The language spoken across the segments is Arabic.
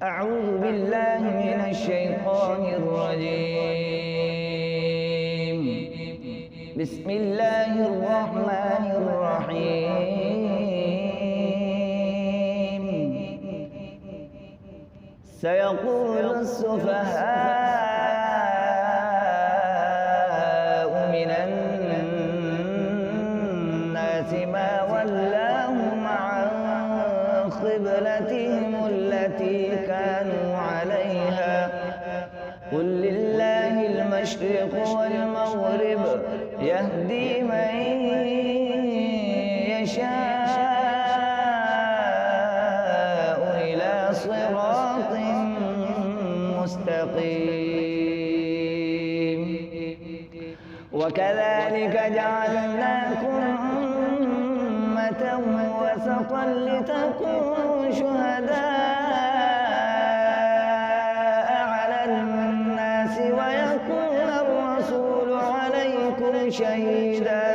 أعوذ بالله من الشيطان الرجيم. بسم الله الرحمن الرحيم. سيقول السفهاء من الناس ما ولاهم عن قبلتهم التي كانوا عليها قل لله المشرق والمغرب يهدي من يشاء إلى صراط مستقيم. وكذلك جعلناكم أمة وسطا لتكونوا شهداء على الناس ويكون الرسول عليكم شهيدا.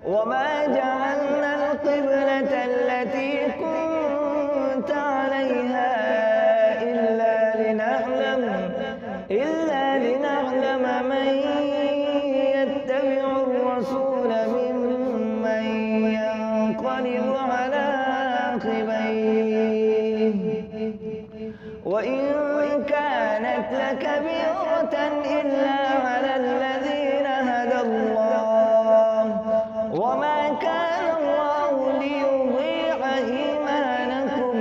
وما جعلنا القبلة التي كنت عليها إلا لنعلم من يتبع الرسول ممن ينقلب على عقبيه. وإن كانت لكبيرة إلا على الذين هدى الله وما كان الله ليضيع إيمانكم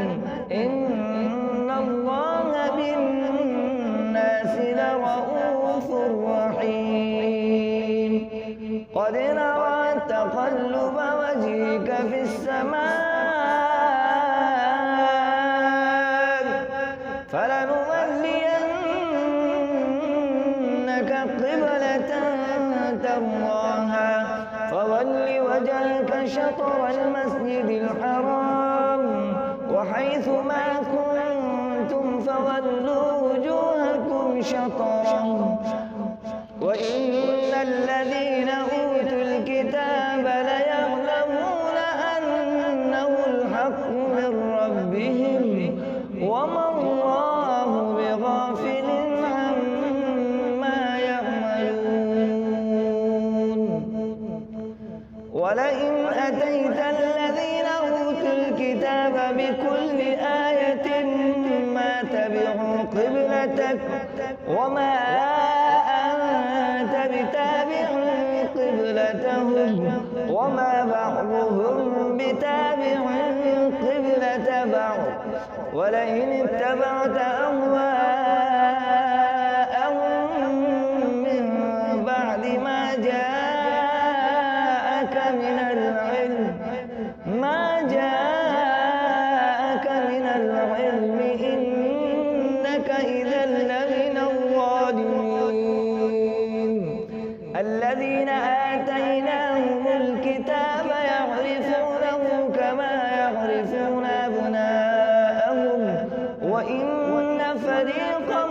إن الله بالناس لرءوف رحيم. قد نرى تقلب وجهك في السماء فلنولينك قبلة ترضاها فول وجهك شطر المسجد الحرام وحيث ما كنتم فولوا وجوهكم شطره وإن الذين أوتوا الكتاب ليعلمون أنه الحق من ربهم وما الله بغافل عما يعملون. ولئن أتيت الذين أوتوا الكتاب بكل آية ما تبعوا قبلتك وما أنت بتابع قبلتهم وما بعضهم بتابع قبلة بعض. ولئن اتبعت أهواءهم من بعد ما جاءك من العلم إنك إذا لمن الظالمين. الذين آتيناهم الكتاب يعرفونه كما يعرفون أبناءهم وإن فريقا